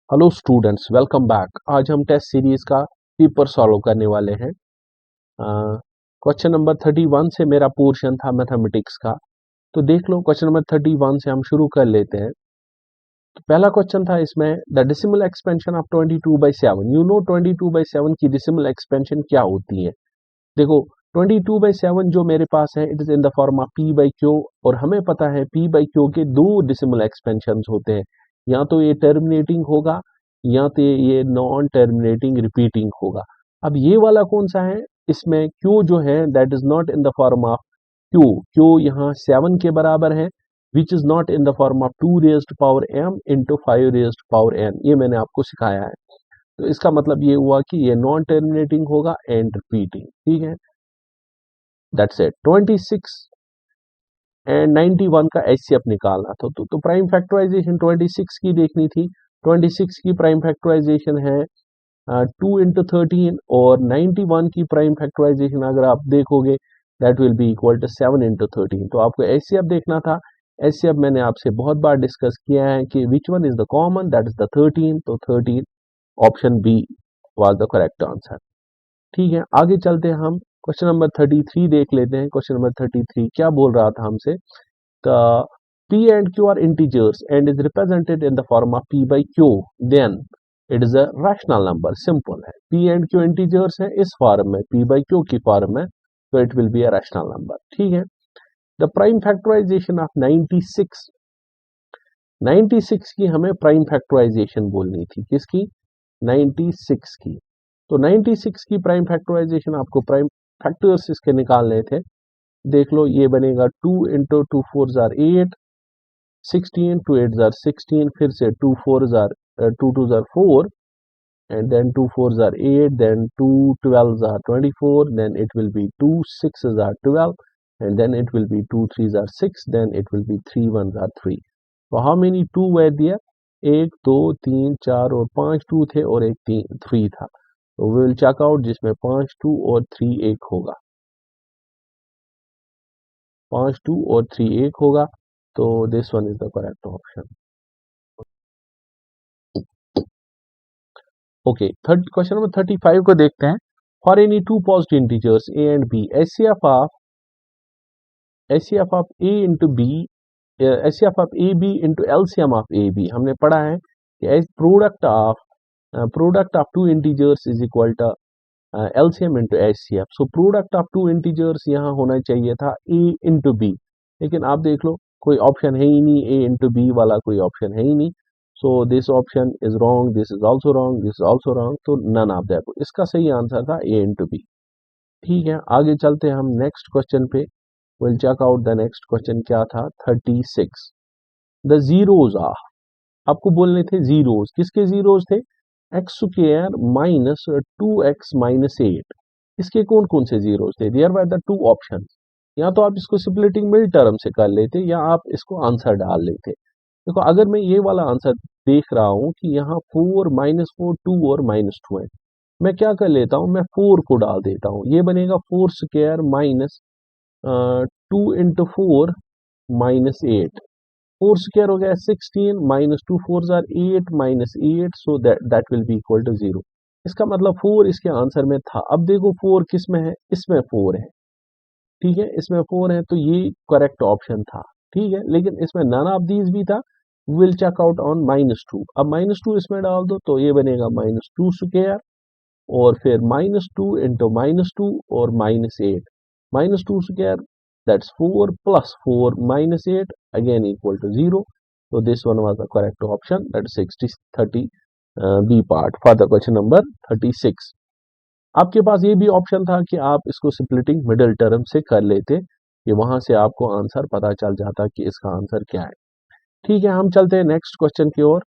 Hello students, welcome back. आज हम test series का पेपर सॉल्व करने वाले हैं। क्वेश्चन नंबर 31 से मेरा पोर्शन था मैथमेटिक्स का। तो देख लो, क्वेश्चन नंबर 31 से हम शुरू कर लेते हैं। तो पहला क्वेश्चन था इसमें, the decimal expansion of 22/7। You know 22/7 की डेसिमल एक्सपेंशन क्या होती है। देखो, 22/7 जो मेरे पास है, it is in the form of P by Q. और हमें पता है पी बाई क्यू के दो डेसिमल एक्सपेंशन होते हैं, या तो ये टर्मिनेटिंग होगा या तो ये नॉन टर्मिनेटिंग रिपीटिंग होगा। अब ये वाला कौन सा है, इसमें क्यू जो है that is not in the form of Q. Q यहाँ 7 के बराबर है, which is not in the form of 2 raised power m into 5 raised power n। ये मैंने आपको सिखाया है। तो इसका मतलब ये हुआ कि ये नॉन टर्मिनेटिंग होगा एंड रिपीटिंग। ठीक है, दैट्स इट। 26 एंड 91 का एचसीएफ निकालना था। तो प्राइम फैक्टराइजेशन 26 की देखनी थी। 26 की प्राइम फैक्टराइजेशन है 2 into 13, और 91 की प्राइम फैक्टराइजेशन अगर आप देखोगे that will be equal to 7 into 13। तो आपको एचसीएफ देखना था। एचसीएफ मैंने आपसे बहुत बार डिस्कस किया है कि which one is the common, that is the 13। तो 13 option B was the correct answer. ठीक है, आगे चलते हैं हम। क्वेश्चन नंबर 33 देख लेते हैं। क्वेश्चन नंबर 33 क्या बोल रहा था हमसे, the p and q are integers and is represented in the form of p by q, then it is a rational number। Simple है, p and q integers है इस फॉर्म में, p by q की form में, तो it will be a rational number। ठीक है, the prime factorization of 96। 96 की हमें प्राइम फैक्टराइजेशन बोलनी थी, किसकी, 96 की। तो 96 की प्राइम फैक्टराइजेशन आपको प्राइम फैक्टर्स इसके निकालने थे। देख लो, ये बनेगा 2 into 2 4 जार 8, 16 2 8 जार 16, फिर से 2 4 जार 2 2 जार 4, and then 2 4 जार 8, then 2 12 jar 24, then it will be 2 6 jar 12, and then it will be 2 3 jar 6, then it will be 3 1 jar 3। तो हाउ मेनी 2 were there, 1 2 3 4 और 5 2 थे और एक 3 था। तो वी विल चेक आउट, जिसमें 5 2 और 3 1 होगा, 5 2 और 3 1 होगा। तो this one is the correct option. Okay, third question number 35 को देखते हैं। For any two positive integers A and B, HCF of A into B, HCF of A B into LCM of A B. हमने पढ़ा है कि product of two integers is equal to LCM into HCF. So product of two integers यहाँ होना चाहिए था ए into B, लेकिन आप देख लो कोई ऑप्शन है ही नहीं, ए इंटू बी वाला कोई ऑप्शन है ही नहीं। So this option is wrong, this is also wrong, this is also wrong. तो नन ऑफ दैट, इसका सही आंसर था ए इंटू बी। ठीक है, आगे चलते हैं हम नेक्स्ट क्वेश्चन पे। Will check out the next question क्या था, 36। द जीरोज ऑफ, आपको बोलने थे जीरोज, किसके जीरोज थे, x square minus 2x minus 8। इसके कौन कौन से जीरोज थे, there were the two option. या तो आप इसको स्प्लिटिंग मिड टर्म से कर लेते, या आप इसको आंसर डाल लेते। देखो, अगर मैं ये वाला आंसर देख रहा हूं कि यहाँ 4 -4 2 और -2 है, मैं क्या कर लेता हूं, मैं 4 को डाल देता हूं। ये बनेगा 4 square minus 2 into 4 minus 8। 4 square हो गया 16, माइनस 2 4 जार 8 minus 8, so that will be equal to 0। इसका मतलब 4 इसके आंसर में था। अब देखो 4 किस में है, इसमें 4 है। ठीक है, इसमें 4 है, तो ये करेक्ट ऑप्शन था। ठीक है, लेकिन इसमें नन ऑफ दीज भी था। Will check out on -2। अब -2 इसमें डाल दो तो ये बनेगा -2 स्क्वायर, और फिर -2 इंटू -2 और -8, -2 square that's 4 plus 4 -8 again equal to 0। So this one was the correct option, that is 30 B part for the question number 36। आपके पास ये भी ऑप्शन था कि आप इसको स्प्लिटिंग मिडिल टर्म से कर लेते, कि वहां से आपको आंसर पता चल जाता कि इसका आंसर क्या है। ठीक है, हम चलते हैं नेक्स्ट क्वेश्चन की ओर।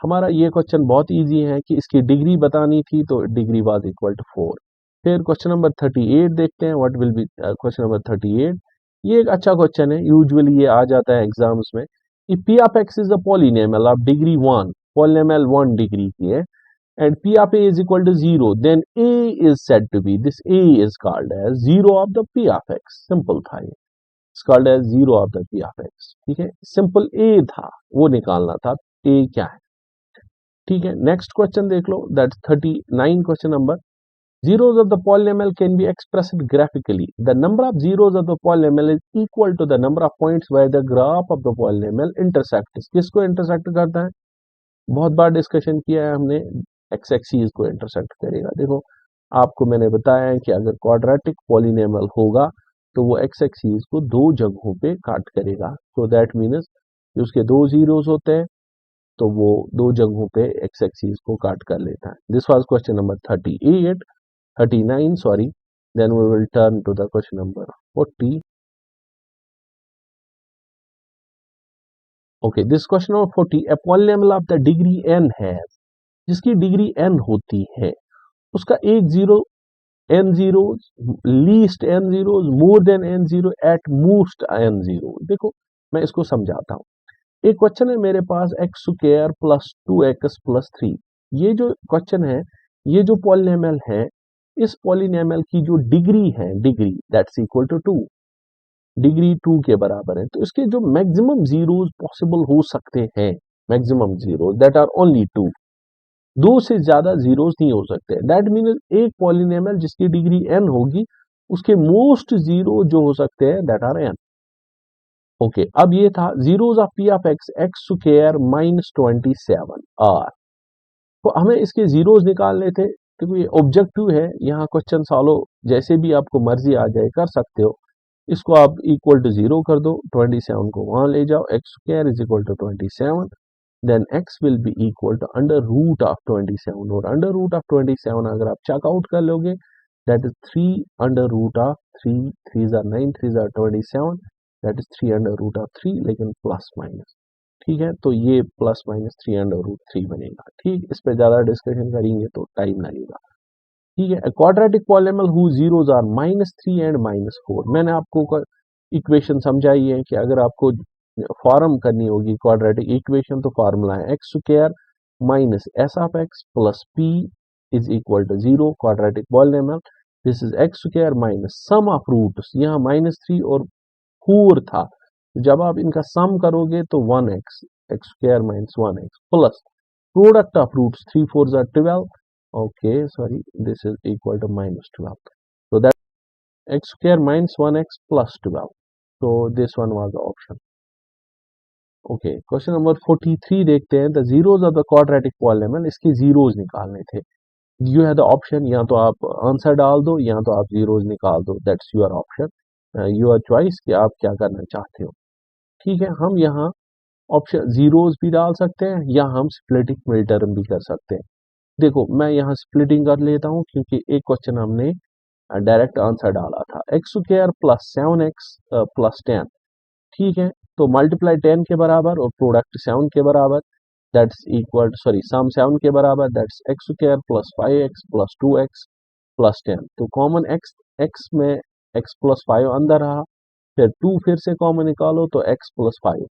हमारा ये क्वेश्चन बहुत इजी है कि इसकी डिग्री बतानी थी, तो डिग्री वाज इक्वल टू 4। फिर क्वेश्चन नंबर 38 देखते हैं, what will be question number 38। ये एक अच्छा क्वेश्चन है, यूजुअली ये आ जाता है एग्जाम्स में। कि P of x is a polynomial of degree 1, polynomial 1 degree की है, and p of a is equal to 0, then a is said to be, this a is called as 0 of the p of x। Simple था ये, it's called as 0 of the p of x। ठीक है, simple a था, वो निकालना था, a क्या है। ठीक है, नेक्स्ट क्वेश्चन देख लो, that's 39 question number. Zeros of the polynomial can be expressed graphically. The number of zeros of the polynomial is equal to the number of points where the graph of the polynomial intersects. किसको intersect करता है? बहुत बार discussion किया है हमने, x axes को intersect करेगा। देखो आपको मैंने बताया है कि अगर क्वाड्रेटिक पॉलिनोमियल होगा तो वो एक्स एक्सीज को दो जगहों पे काट करेगा। तो दैट मीन्स उसके दो जीरोस होते हैं तो वो दो जगहों पे एक्स एक्सीज को काट कर लेता है। This was question number 39, sorry. Then we will turn to the question number 40. Okay, this question number 40, a polynomial of the degree n has, जिसकी डिग्री n होती है, उसका एक zero n zeros, least n zeros, more than n zero, at most n zero। देखो मैं इसको समझाता हूँ। एक क्वेश्चन है मेरे पास x square plus 2x plus 3। ये जो क्वेश्चन है, ये जो पॉलिनोमियल है, इस पॉलिनोमियल की जो डिग्री है, degree that's equal to 2, degree 2 के बराबर है। तो इसके जो मैक्सिमम जीरोस पॉसिबल हो सकते हैं, maximum zeros that are only 2, दो से ज्यादा जीरोस नहीं हो सकते। दैट मीन्स एक पॉलिनोमियल जिसकी डिग्री n होगी उसके मोस्ट जीरो जो हो सकते हैं दैट आर n। ओके, अब ये था zeros of p of x, x square minus 27 are. तो हमें इसके जीरोस निकालने थे क्योंकि ये ऑब्जेक्टिव है। यहाँ क्वेश्चन सॉल्व जैसे भी आपको मर्जी आ जाए कर सकते हो। इसको आप इक्वल टू जीरो कर दो, 27 को वहां ले जाओ, x square is equal to 27, then x will be equal to under root of 27, और अंडर रूट ऑफ 27 अगर आप चेकआउट कर लोगे that is 3 under root of 3, 3 are 9, 3 are 27, that is 3 under root of 3, लेकिन प्लस माइनस। ठीक है, तो ये प्लस माइनस 3 अंडर रूट 3 बनेगा। ठीक, इस पे ज्यादा डिस्कशन करेंगे तो टाइम लगेगा। ठीक है, quadratic polynomial who zeros are -3 and -4। मैंने आपको इक्वेशन समझाई है कि अगर आपको फॉर्म करनी होगी क्वाड्रेटिक इक्वेशन तो फॉर्मूला है x square minus s of x plus p is equal to 0 quadratic polynomial. This is x square minus sum of roots, यहाँ -3 और 4 था, जब आप इनका सम करोगे तो 1x, x square minus 1x plus product of roots 3 4 are 12, okay sorry, this is equal to -12, so that x square minus 1x plus 12, so this one was the option। okay, question number 43 देखते हैं, the zeros of the quadratic polynomial, इसके zeros निकालने थे। You है the option, या तो आप answer डाल दो या तो आप जीरोस निकाल दो, that's your option, your choice कि आप क्या करना चाहते हो। ठीक है, हम यहाँ ऑप्शन जीरोस भी डाल सकते हैं या हम स्प्लिटिंग मिड टर्म भी कर सकते हैं। देखो मैं यहाँ स्प्लिटिंग कर लेता हूँ क्योंकि एक क्वेश्चन हमने डायरेक्ट आंसर डाला था, x square plus 7x plus 10। ठीक है, तो मल्टीप्लाई 10 के बराबर और प्रोडक्ट 7 के बराबर, दैट्स इक्वल, सॉरी सम 7 के बराबर, that's x square plus 5x plus 2x plus 10। तो कॉमन x में x प्लस 5 अंदर रहा, फिर 2 फिर से कॉमन निकालो तो x प्लस 5,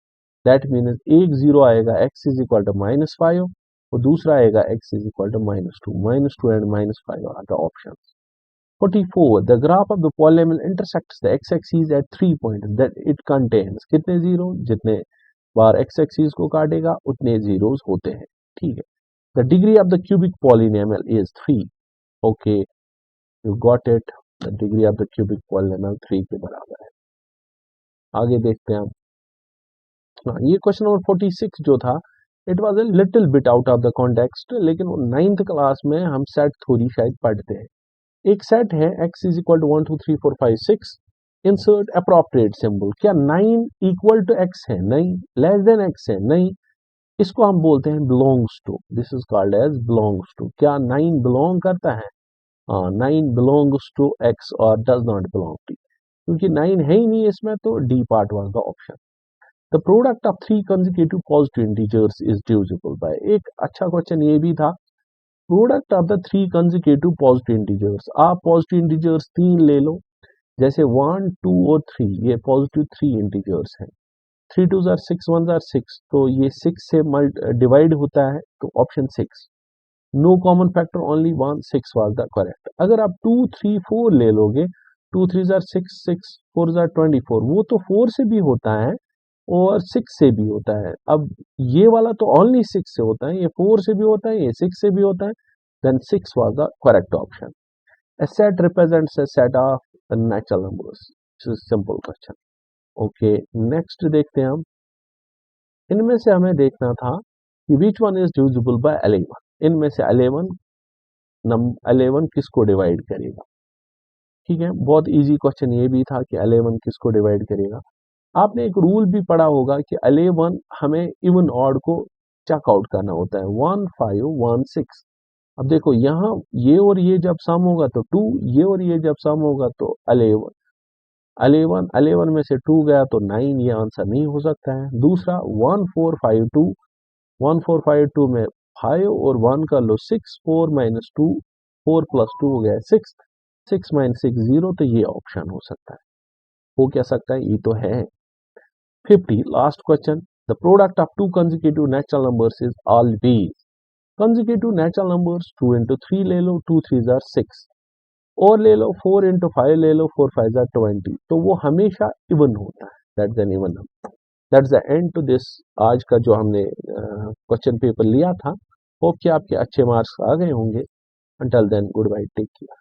दैट मीन्स एक जीरो आएगा x इज इक्वल टू -5 और दूसरा आएगा x is equal to -2 and -5 are the option. 44, the graph of the polynomial intersects the x-axis at 3 points that it contains, कितने zero, जितने बार x-axis को काटेगा उतने जीरोस होते हैं। ठीक है, the degree of the cubic polynomial is 3, okay, you got it, the degree of the cubic polynomial 3 के बराबर है। आगे देखते हैं हम। हाँ, ये क्वेश्चन नंबर 46 जो था, it was a little bit out of the context, लेकिन वो 9th क्लास में हम सेट थ्योरी शायद पढ़ते हैं। एक सेट है x is equal to 1 2 3 4 5 6, insert appropriate symbol. क्या 9 इक्वल टू x है? नहीं। लेस देन x है? नहीं। इसको हम बोलते हैं belongs to, this is called as belongs to. क्या 9 बिलोंग करता है? हाँ, 9 बिलोंग्स टू x और डज नॉट बिलोंग टू, क्योंकि 9 है ही नहीं इसमें, तो D part was the option. The product of 3 consecutive positive integers is divisible by, एक अच्छा क्वेश्चन ये भी था, product of the 3 consecutive positive integers। आप पॉजिटिव इंटीजर्स 3 ले लो, जैसे 1 2 और 3, ये पॉजिटिव 3 इंटीजर्स हैं, 3 2 are 6 1 are 6, तो ये 6 से डिवाइड होता है, तो option 6। No common factor only 1, 6 was the correct. अगर आप 2 3 4 ले लोगे, 2 3 are 6 6 4 are 24, वो तो 4 से भी होता है और 6 से भी होता है। अब ये वाला तो ओनली 6 से होता है, ये 4 से भी होता है, ये 6 से भी होता है, then 6 was the correct option. A set represents a set of natural numbers. This is simple question. Okay, next देखते हैं हम। इनमें से हमें देखना था कि which one is divisible by 11। इनमें से 11 किसको डिवाइड करेगा। ठीक है, बहुत इजी क्वेश्चन ये भी था कि 11 किसको डिवाइड करेगा। आपने एक रूल भी पढ़ा होगा कि 11 हमें इवन ऑड को चेकआउट करना होता है, 1 5 1 6। अब देखो यहाँ ये और ये जब सम होगा तो 2, ये और ये जब सम होगा तो 11। 11 में से 2 गया तो 9, ये आंसर नहीं हो सकता है। दूसरा 1452, 1452 में 5 और 1 कर लो 6, 4 माइनस 2, 4 प्लस 2 हो गया 6, 6 माइनस 6 0, तो ये ऑप्शन हो सकता है। हो क्या सकता है, ये तो है। 50 last question. The product of to consecutive natural numbers is always. Consecutive natural numbers 2 into 3 ले लो, 2 3 are 6, और ले लो 4 into 5 ले लो, 4 5 are 20, तो वो हमेशा इवन होता है। That's an even number. That's the end to this आज का जो हमने क्वेश्चन पेपर लिया था। होप कि आपके अच्छे मार्क्स आ गए होंगे। Until then, good bye, take care.